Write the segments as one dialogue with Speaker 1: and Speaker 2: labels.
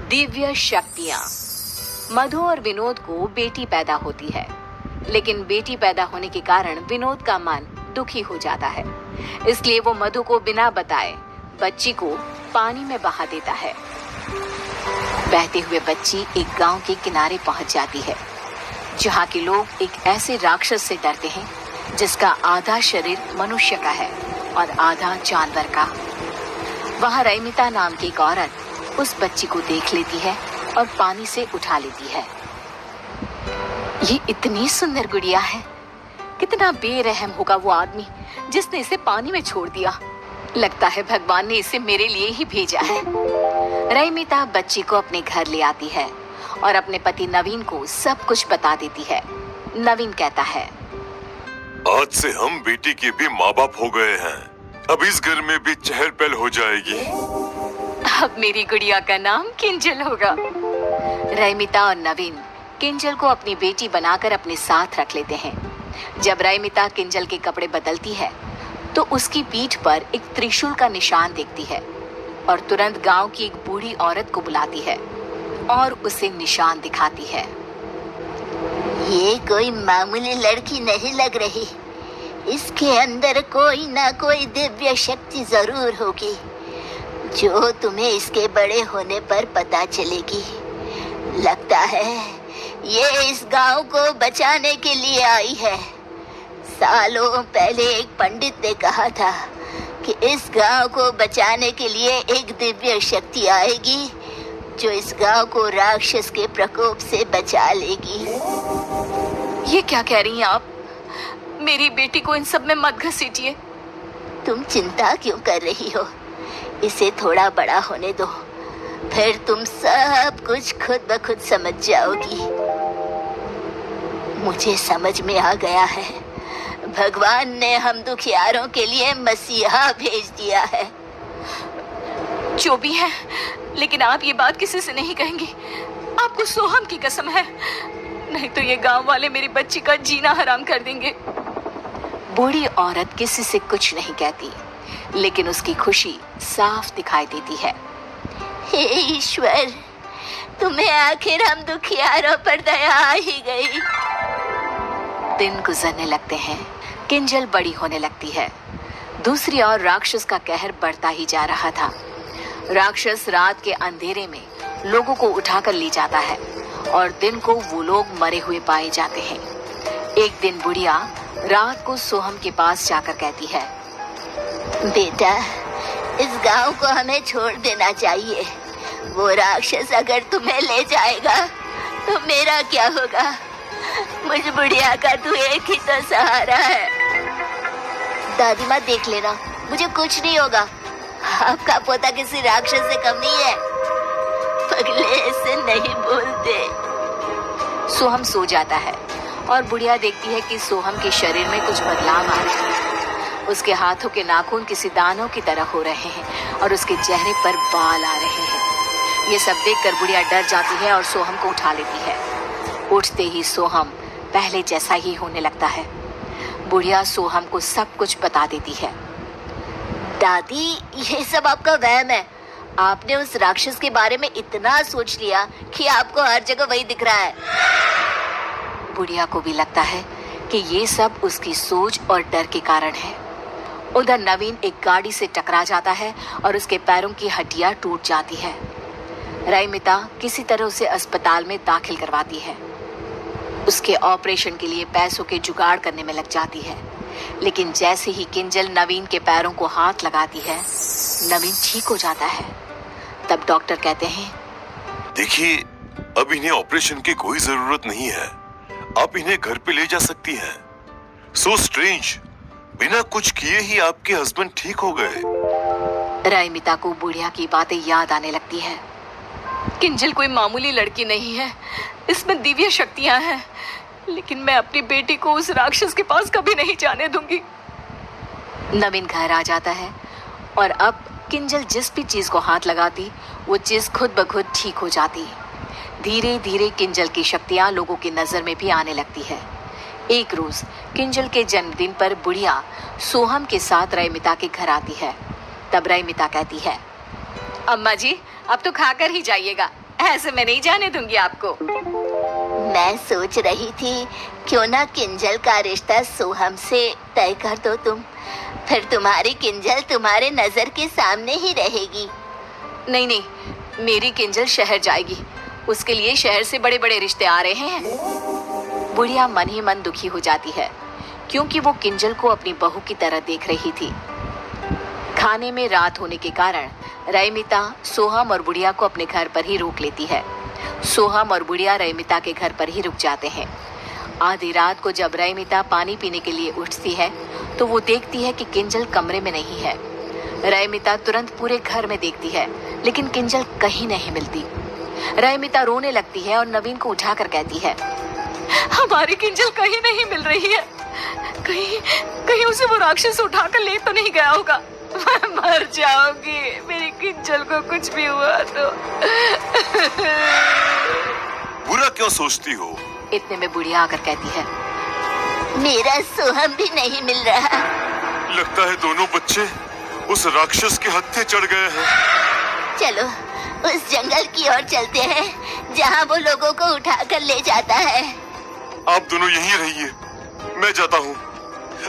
Speaker 1: दिव्य शक्तियाँ। मधु और विनोद को बेटी पैदा होती है, लेकिन बेटी पैदा होने के कारण विनोद का मन दुखी हो जाता है। इसलिए वो मधु को बिना बताए बच्ची को पानी में बहा देता है। बहते हुए बच्ची एक गांव के किनारे पहुंच जाती है, जहां के लोग एक ऐसे राक्षस से डरते हैं जिसका आधा शरीर मनुष्य का है और आधा जानवर का। वहां रैमिता नाम की एक औरत उस बच्ची को देख लेती है और पानी से उठा लेती है। ये इतनी सुंदर गुड़िया है, कितना बेरहम होगा वो आदमी जिसने इसे पानी में छोड़ दिया। लगता है भगवान ने इसे मेरे लिए ही भेजा है। रैमिता बच्ची को अपने घर ले आती है और अपने पति नवीन को सब कुछ बता देती है। नवीन कहता है,
Speaker 2: आज से हम बेटी के भी माँ बाप हो गए हैं। अब इस घर में भी चहल पहल हो जाएगी।
Speaker 1: अब मेरी गुड़िया का नाम किंजल होगा। रैमिता और नवीन किंजल को अपनी बेटी बनाकर अपने साथ रख लेते हैं। जब रैमिता किंजल के कपड़े बदलती है तो उसकी पीठ पर एक त्रिशूल का निशान देखती है और तुरंत गांव की एक बूढ़ी औरत को बुलाती है और उसे निशान दिखाती है।
Speaker 3: ये कोई मामूली लड़की नहीं लग रही, इसके अंदर कोई ना कोई दिव्य शक्ति जरूर होगी जो तुम्हें इसके बड़े होने पर पता चलेगी। लगता है ये इस गांव को बचाने के लिए आई है। सालों पहले एक पंडित ने कहा था कि इस गांव को बचाने के लिए एक दिव्य शक्ति आएगी जो इस गांव को राक्षस के प्रकोप से बचा लेगी।
Speaker 1: ये क्या कह रही हैं आप? मेरी बेटी को इन सब में मत घसीटिए।
Speaker 3: तुम चिंता क्यों कर रही हो? इसे थोड़ा बड़ा होने दो, फिर तुम सब कुछ खुद ब खुद समझ जाओगी। मुझे समझ में आ गया है, भगवान ने हम दुखियारों के लिए मसीहा भेज दिया है।
Speaker 1: जो भी है, लेकिन आप ये बात किसी से नहीं कहेंगी। आपको सोहम की कसम है, नहीं तो ये गांव वाले मेरी बच्ची का जीना हराम कर देंगे। बूढ़ी औरत किसी से कुछ नहीं कहती, लेकिन उसकी खुशी साफ दिखाई देती है।
Speaker 3: हे ईश्वर, तुम्हें आखिर हम दुखियारों पर दया आ ही गई।
Speaker 1: दिन गुजरने लगते हैं, किंजल बड़ी होने लगती है। दूसरी ओर राक्षस का कहर बढ़ता ही जा रहा था। राक्षस रात के अंधेरे में लोगों को उठाकर ले जाता है और दिन को वो लोग मरे हुए पाए जाते हैं। एक दिन बुढ़िया रात को सोहम के पास जाकर कहती है,
Speaker 3: बेटा, इस गांव को हमें छोड़ देना चाहिए। वो राक्षस अगर तुम्हें ले जाएगा तो मेरा क्या होगा? मुझ बुढ़िया का तू एक ही तो सहारा है। दादी माँ, देख लेना, मुझे कुछ नहीं होगा। आपका पोता किसी राक्षस से कम नहीं है। पगले ऐसे नहीं बोलते।
Speaker 1: सोहम सो जाता है और बुढ़िया देखती है कि सोहम के शरीर में कुछ बदलाव आ रहे हैं। उसके हाथों के नाखून किसी दानों की तरह हो रहे हैं और उसके चेहरे पर बाल आ रहे हैं। ये सब देखकर बुढ़िया डर जाती है और सोहम को उठा लेती है। उठते ही सोहम पहले जैसा ही होने लगता है। बुढ़िया सोहम को सब कुछ बता देती है।
Speaker 3: दादी, ये सब आपका वहम है। आपने उस राक्षस के बारे में इतना सोच लिया कि आपको हर जगह वही दिख रहा है।
Speaker 1: बुढ़िया को भी लगता है कि ये सब उसकी सोच और डर के कारण है। उधर नवीन एक गाड़ी से टकरा जाता है और उसके पैरों की हड्डियां टूट जाती है। रैमिता किसी तरह उसे अस्पताल में दाखिल करवाती है। उसके ऑपरेशन के लिए पैसों के जुगाड़ करने में लग जाती है, लेकिन जैसे ही किंजल नवीन के पैरों को हाथ लगाती है, नवीन ठीक हो जाता है। तब डॉक्टर कहते हैं,
Speaker 2: देखिए, अब इन्हें ऑपरेशन की कोई जरूरत नहीं है। आप इन्हें घर पे ले जा सकती हैं। सो स्ट्रेंज, बिना कुछ किए ही आपके हस्बैंड ठीक हो गए।
Speaker 1: रैमिता को बुढ़िया की बातें याद आने लगती है। किंजल कोई मामूली लड़की नहीं है, इसमें दिव्य शक्तियां हैं, लेकिन मैं अपनी बेटी को उस राक्षस के पास कभी नहीं जाने दूंगी। नवीन घर आ जाता है और अब किंजल जिस भी चीज को हाथ लगाती वो चीज खुद ब खुद ठीक हो जाती। धीरे धीरे किंजल की शक्तियां लोगों की नजर में भी आने लगती है। एक रोज किंजल के जन्मदिन पर बुढ़िया सोहम के साथ रैमिता के घर आती है। तब रैमिता कहती है, अम्मा जी, अब तो खाकर ही जाइएगा, ऐसे मैं नहीं जाने दूंगी आपको।
Speaker 3: मैं सोच रही थी क्यों ना किंजल का रिश्ता सोहम से तय कर दो तुम। फिर तुम्हारी किंजल तुम्हारे नजर के सामने ही रहेगी।
Speaker 1: नहीं नहीं, मेरी किंजल शहर जाएगी। उसके लिए शहर से बड़े बड़े रिश्ते आ रहे हैं। बुढ़िया मन ही मन दुखी हो जाती है क्योंकि वो किंजल को अपनी बहू की तरह देख रही थी। खाने में रात होने के कारण रईमिता सोहम और बुढ़िया को अपने घर पर ही रोक लेती है। सोहम और बुढ़िया रईमिता के घर पर ही रुक जाते हैं। आधी रात को जब रईमिता पानी पीने के लिए उठती है तो वो देखती है कि किंजल कमरे में नहीं है। रईमिता तुरंत पूरे घर में देखती है लेकिन किंजल कहीं नहीं मिलती। रईमिता रोने लगती है और नवीन को उठाकर कहती है, हमारी किंजल कहीं नहीं मिल रही है। कहीं कहीं उसे वो राक्षस उठाकर ले तो नहीं गया होगा। मैं मर जाऊंगी, मेरी किंजल को कुछ भी हुआ तो।
Speaker 2: बुरा क्यों सोचती हो?
Speaker 1: इतने में बुढ़िया आकर कहती है,
Speaker 3: मेरा सोहम भी नहीं मिल रहा।
Speaker 2: लगता है दोनों बच्चे उस राक्षस के हत्थे चढ़ गए हैं।
Speaker 3: चलो उस जंगल की ओर चलते हैं जहाँ वो लोगों को उठाकर ले जाता है।
Speaker 2: आप दोनों यहीं रहिए, मैं जाता हूँ।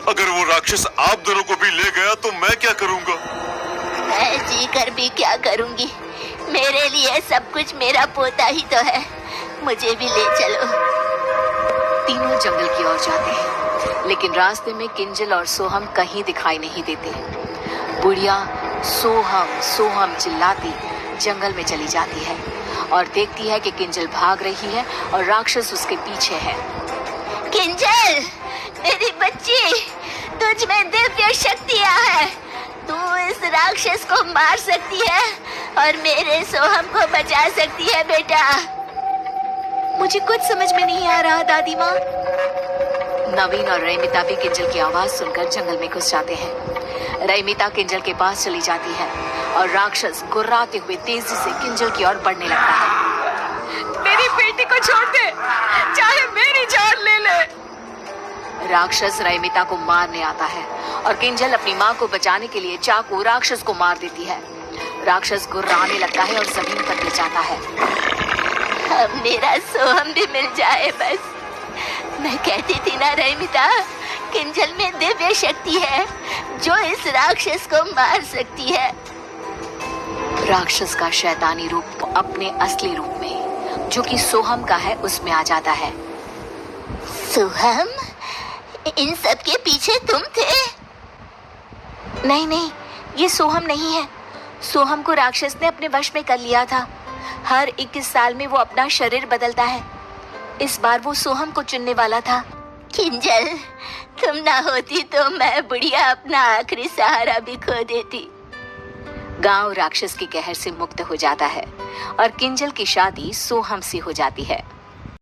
Speaker 2: अगर वो राक्षस आप दोनों को भी ले गया तो मैं क्या करूँगा?
Speaker 3: मैं जी कर भी क्या करूँगी? मेरे लिए सब कुछ मेरा पोता ही तो है। मुझे भी ले चलो।
Speaker 1: तीनों जंगल की ओर जाते हैं लेकिन रास्ते में किंजल और सोहम कहीं दिखाई नहीं देते। बुढ़िया सोहम सोहम चिल्लाती जंगल में चली जाती है और देखती है कि किंजल भाग रही है और राक्षस उसके पीछे है।
Speaker 3: किंजल, मेरी बच्ची, तुझ में दिव्य शक्तियाँ है। तू इस राक्षस को मार सकती है और मेरे सोहम को बचा सकती है बेटा।
Speaker 1: मुझे कुछ समझ में नहीं आ रहा दादी माँ। नवीन और रईमिता भी किंजल की आवाज सुनकर जंगल में घुस जाते हैं। रईमिता किंजल के पास चली जाती है और राक्षस गुर्राते हुए तेजी से किंजल की ओर बढ़ने लगता है। मेरी बेटी को छोड़ दे, चाहे मेरी जान ले ले। राक्षस रईमिता को मारने आता है और किंजल अपनी माँ को बचाने के लिए चाकू राक्षस को मार देती है। राक्षस गुर्राने लगता है और जमीन पर गिर जाता है।
Speaker 3: अब मेरा सोहम भी मिल जाए बस। मैं कहती थी ना रईमिता, किंजल में दिव्य शक्ति है जो इस राक्षस को मार सकती है।
Speaker 1: राक्षस का शैतानी रूप अपने असली रूप में जो कि सोहम का है उसमें आ जाता है।
Speaker 3: सोहम, इन सब के पीछे तुम थे?
Speaker 1: नहीं नहीं, ये सोहम नहीं है। सोहम को राक्षस ने अपने वश में कर लिया था। हर 21 साल में वो अपना शरीर बदलता है। इस बार वो सोहम को चुनने वाला था।
Speaker 3: किंजल, तुम ना होती तो मैं बुढ़िया अपना आखिरी सहारा भी खो देती।
Speaker 1: गांव राक्षस की कहर से मुक्त हो जाता है और किंजल की शादी सोहम से हो जाती है।